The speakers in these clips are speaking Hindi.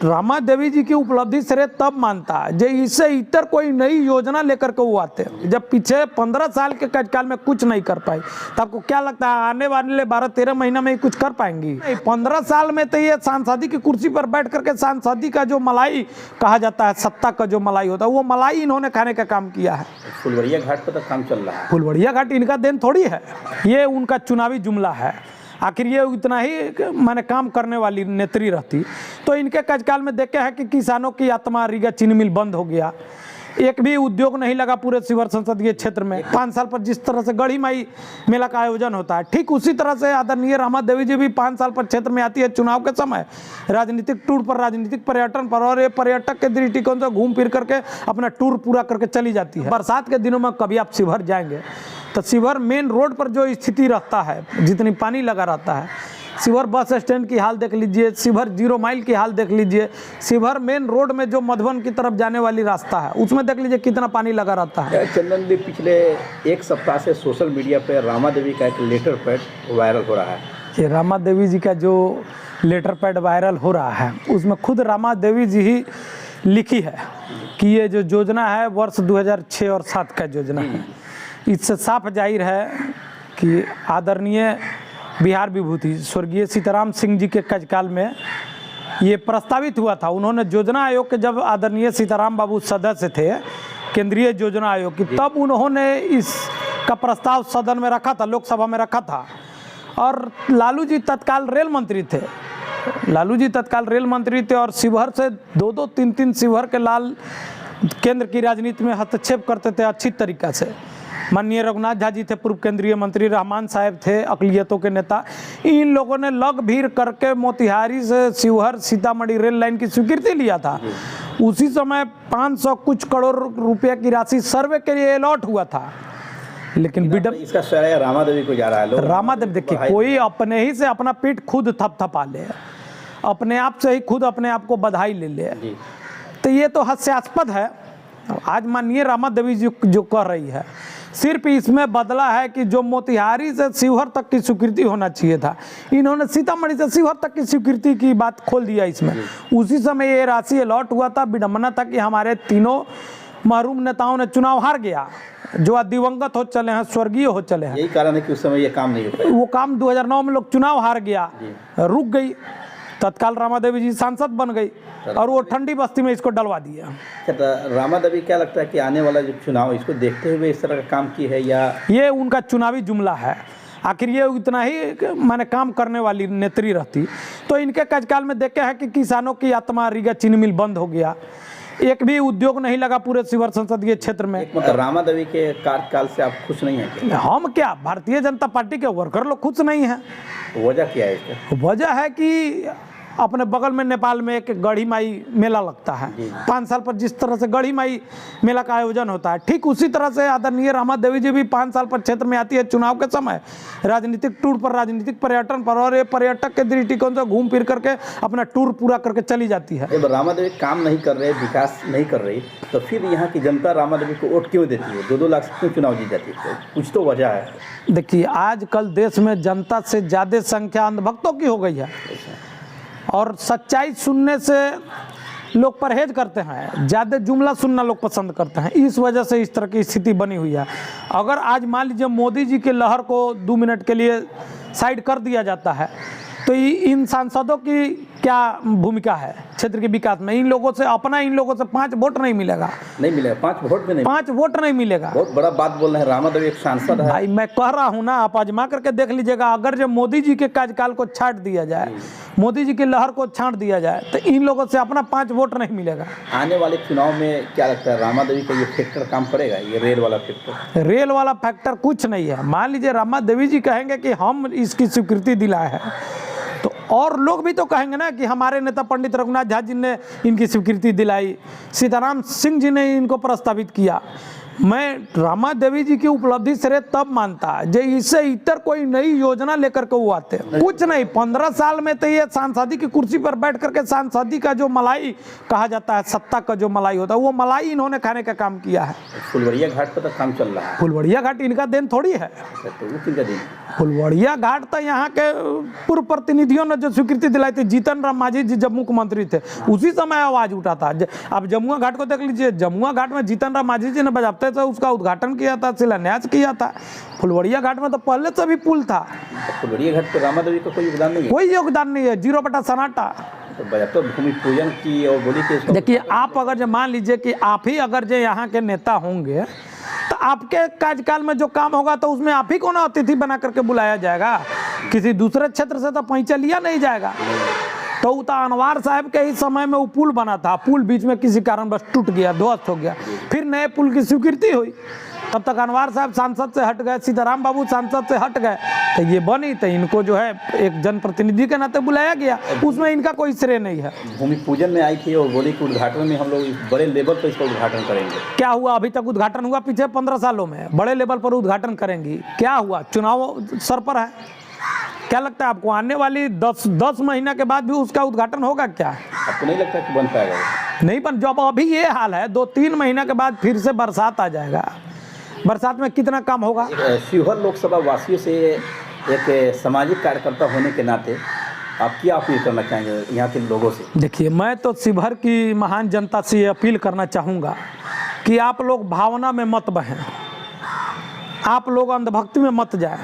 रामा देवी जी की उपलब्धि श्रेय तब मानता है जब इससे इतर कोई नई योजना लेकर के वो आते हैं। जब पीछे 15 साल के कार्यकाल में कुछ नहीं कर पाई तो आपको क्या लगता है आने वाले 12-13 महीना में ही कुछ कर पाएंगी? 15 साल में तो ये सांसदी की कुर्सी पर बैठ करके सांसदी का जो मलाई कहा जाता है, सत्ता का जो मलाई होता है, वो मलाई इन्होंने खाने का काम किया है। फुलवरिया घाट पर तो काम चल रहा है। फुलवरिया घाट इनका देन थोड़ी है, ये उनका चुनावी जुमला है। आखिर ये इतना ही माने काम करने वाली नेत्री रहती तो इनके कार्यकाल में देखे हैं कि किसानों की आत्मा, रीगा चीनी मिल बंद हो गया, एक भी उद्योग नहीं लगा पूरे शिवहर संसदीय क्षेत्र में। 5 साल पर जिस तरह से गढ़ी माई मेला का आयोजन होता है, ठीक उसी तरह से आदरणीय रामा देवी जी भी 5 साल पर क्षेत्र में आती है चुनाव के समय, राजनीतिक टूर पर, राजनीतिक पर्यटन पर, और ये पर्यटक के दृष्टिकोण से घूम फिर करके अपना टूर पूरा करके चली जाती है। बरसात के दिनों में कभी आप शिवहर जाएंगे तो शिवहर मेन रोड पर जो स्थिति रहता है, जितनी पानी लगा रहता है, शिवहर बस स्टैंड की हाल देख लीजिए, शिवहर 0 माइल की हाल देख लीजिए, शिवहर मेन रोड में जो मधुबन की तरफ जाने वाली रास्ता है उसमें देख लीजिए कितना पानी लगा रहता है। चंदन जी, पिछले 1 सप्ताह से सोशल मीडिया पर रामा देवी का एक लेटर पैड वायरल हो रहा है। ये रामा देवी जी का जो लेटर पैड वायरल हो रहा है उसमें खुद रामा देवी जी ही लिखी है कि ये जो योजना है वर्ष 2006 और 7 का योजना है। इससे साफ जाहिर है कि आदरणीय बिहार विभूति स्वर्गीय सीताराम सिंह जी के कार्यकाल में ये प्रस्तावित हुआ था। उन्होंने योजना आयोग के, जब आदरणीय सीताराम बाबू सदस्य थे केंद्रीय योजना आयोग की, तब उन्होंने इसका प्रस्ताव सदन में रखा था, लोकसभा में रखा था। और लालू जी तत्काल रेल मंत्री थे, और शिवहर से 2-2, 3-3 शिवहर के लाल केंद्र की राजनीति में हस्तक्षेप करते थे अच्छी तरीक़ा से। माननीय रघुनाथ झा जी थे पूर्व केंद्रीय मंत्री, रहमान साहब थे अकलियतों के नेता। इन लोगों ने लग भीड़ करके मोतिहारी से शिवहर सीतामढ़ी रेल लाइन की स्वीकृति लिया था। उसी समय 500 कुछ करोड़ रुपए की राशि सर्वे के लिए अलॉट हुआ था, लेकिन इसका श्रेय रामा देवी को जा रहा है। रामा देवी, देखिए, कोई अपने ही से अपना पीठ खुद थपथपा ले, अपने आप से ही खुद अपने आप को बधाई ले ले, तो ये तो हास्यास्पद है। आज माननीय रामा देवी जी जो कर रही है, सिर्फ इसमें बदला है कि जो मोतिहारी से शिवहर तक की स्वीकृति होना चाहिए था, इन्होंने सीतामढ़ी से शिवहर तक की स्वीकृति की बात खोल दिया इसमें। उसी समय ये राशि अलॉट हुआ था। विडम्बना था कि हमारे तीनों महरूम नेताओं ने चुनाव हार गया, जो दिवंगत हो चले हैं, स्वर्गीय हो चले हैं। यही कारण है कि उस समय ये काम नहीं हो पाया। वो काम 2009 में लोग चुनाव हार गया, रुक गई, तत्काल रामा देवी जी सांसद बन गई और वो ठंडी बस्ती में इसको डलवा दिया। रामा देवी, क्या लगता है कि आने वाला जो चुनाव, इसको देखते हुए इस तरह का काम की है, या ये उनका चुनावी जुमला है? आखिर ये इतना ही माने काम करने वाली नेत्री रहती तो इनके कार्यकाल में देखे हैं कि किसानों की आत्मा, रीगा चीनी मिल बंद हो गया, एक भी उद्योग नहीं लगा पूरे शिवहर संसदीय क्षेत्र में। मतलब रामा देवी के कार्यकाल से आप खुश नहीं हैं? हम क्या, भारतीय जनता पार्टी के वर्कर लोग खुश नहीं हैं। वजह क्या है इसका? वजह है कि अपने बगल में नेपाल में एक गढ़ी माई मेला लगता है। 5 साल पर जिस तरह से गढ़ी माई मेला का आयोजन होता है, ठीक उसी तरह से आदरणीय रामा देवी जी भी 5 साल पर क्षेत्र में आती है चुनाव के समय, राजनीतिक टूर पर, राजनीतिक पर्यटन पर, और ये पर्यटक के दृष्टिकोण से घूम फिर करके अपना टूर पूरा करके चली जाती है। जब रामा देवी काम नहीं कर रहे, विकास नहीं कर रही, तो फिर यहाँ की जनता रामा देवी को वोट क्यों देती है? 2-2 लाख से क्यों चुनाव जीत जाती है? कुछ तो वजह है। देखिए, आजकल देश में जनता से ज़्यादा संख्या अंधभक्तों की हो गई है और सच्चाई सुनने से लोग परहेज करते हैं, ज़्यादा जुमला सुनना लोग पसंद करते हैं। इस वजह से इस तरह की स्थिति बनी हुई है। अगर आज मान लीजिए मोदी जी के लहर को 2 मिनट के लिए साइड कर दिया जाता है तो इन सांसदों की क्या भूमिका है क्षेत्र के विकास में? इन लोगों से 5 वोट नहीं मिलेगा। 5 वोट में नहीं, 5 वोट नहीं मिलेगा। बहुत बड़ा बात बोल रहे हैं। रामा देवी एक सांसद है। भाई, मैं कह रहा हूँ ना, आप आजमा करके देख लीजिएगा। अगर जब मोदी जी के कार्यकाल को छांट दिया जाए, मोदी जी की लहर को छांट दिया जाए, तो इन लोगों से अपना 5 वोट नहीं मिलेगा। आने वाले चुनाव में क्या लगता है, रामा देवी का ये फैक्टर काम करेगा? ये रेल वाला फैक्टर? रेल वाला फैक्टर कुछ नहीं है। मान लीजिए रामा देवी जी कहेंगे कि हम इसकी स्वीकृति दिलाए हैं, तो और लोग भी तो कहेंगे ना कि हमारे नेता पंडित रघुनाथ झा जी ने इनकी स्वीकृति दिलाई, सीताराम सिंह जी ने इनको प्रस्तावित किया, मैं रामा देवी जी की उपलब्धि श्रेय तब मानता जे इससे इतर कोई नई योजना लेकर के वो आते, कुछ नहीं। 15 साल में तो ये सांसदी की कुर्सी पर बैठ करके सांसदी का जो मलाई कहा जाता है, सत्ता का जो मलाई होता है, वो मलाई इन्होंने खाने का काम किया है। फुलवरिया घाट पर तो काम चल रहा है। फुलवड़िया घाट इनका देन थोड़ी है। तो वो किनका दिन? फुलवड़िया घाट तो यहाँ के पूर्व प्रतिनिधियों ने जो स्वीकृति दिलाई थी, जीतन राम मांझी जी जब मुख्यमंत्री थे उसी समय आवाज उठा था। अब जमुआ घाट को देख लीजिए, जमुआ घाट में जीतन राम मांझी जी ने बजाते थे, उसका उद्घाटन किया था, शिलान्यास किया था। फुलवड़िया घाट में तो पहले से भी पुल था। फुलवरिया घाट पर रामा देवी का कोई योगदान नहीं है? कोई योगदान नहीं है, 0 सन्नाटा। तो भूमि पूजन की और बोली कि देखिए, आप अगर जो मान लीजिए कि आप ही अगर जो यहाँ के नेता होंगे तो आपके कार्यकाल में जो काम होगा तो उसमें आप ही को ना अतिथि बना करके बुलाया जाएगा, किसी दूसरे क्षेत्र से तो पैसा लिया नहीं जाएगा। तो उता अनवार साहब के ही समय में वो पुल बना था, पुल बीच में किसी कारणवश टूट गया, ध्वस्त हो गया, फिर नए पुल की स्वीकृति हुई। तब तक अनवार साहब सांसद से हट गए, सीताराम बाबू सांसद से हट गए, तो ये बनी, तो इनको जो है एक जनप्रतिनिधि के नाते बुलाया गया, उसमें इनका कोई श्रेय नहीं है। भूमि पूजन में आई थी और बोली कि उद्घाटन में हम लोग बड़े लेवल पर इसका उद्घाटन करेंगे। क्या हुआ? अभी तक उद्घाटन हुआ? पीछे 15 सालों में बड़े लेवल पर उद्घाटन करेंगी, क्या हुआ? चुनाव सर पर है। क्या लगता है आपको आने वाली 10 महीना के बाद भी उसका उद्घाटन होगा क्या? आपको नहीं लगता कि बन पाएगा? नहीं बन, जब अभी ये हाल है, 2-3 महीना के बाद फिर से बरसात आ जाएगा, बरसात में कितना काम होगा? शिवहर लोकसभा वासियों से एक सामाजिक कार्यकर्ता होने के नाते आप क्या अपील करना चाहेंगे यहाँ के लोगों से? देखिए, मैं तो शिवहर की महान जनता से ये अपील करना चाहूँगा कि आप लोग भावना में मत बहें, आप लोग अंधभक्ति में मत जाएं,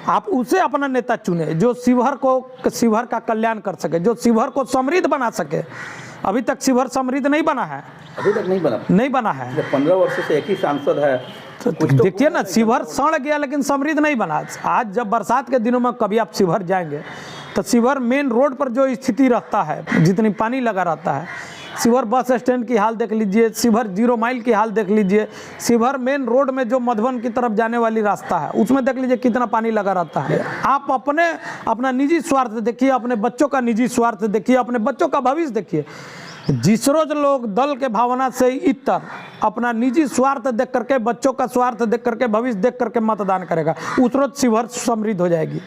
आप उसे अपना नेता चुने जो शिवहर का कल्याण कर सके, जो शिवहर को समृद्ध बना सके। अभी तक शिवहर समृद्ध नहीं बना है, अभी तक नहीं बना है। 15 वर्षों से एक ही सांसद है। तो देखिए ना, शिवहर सड़ गया लेकिन समृद्ध नहीं बना। आज जब बरसात के दिनों में कभी आप शिवहर जाएंगे तो शिवहर मेन रोड पर जो स्थिति रहता है, जितनी पानी लगा रहता है, शिवहर बस स्टैंड की हाल देख लीजिए, शिवहर 0 माइल की हाल देख लीजिए, शिवहर मेन रोड में जो मधुबन की तरफ जाने वाली रास्ता है उसमें देख लीजिए कितना पानी लगा रहता है। आप अपना निजी स्वार्थ देखिए, अपने बच्चों का निजी स्वार्थ देखिए, अपने बच्चों का भविष्य देखिए। जिस रोज लोग दल के भावना से इतर अपना निजी स्वार्थ देख करके, बच्चों का स्वार्थ देख करके, भविष्य देख करके मतदान करेगा, उस रोज शिवहर समृद्ध हो जाएगी।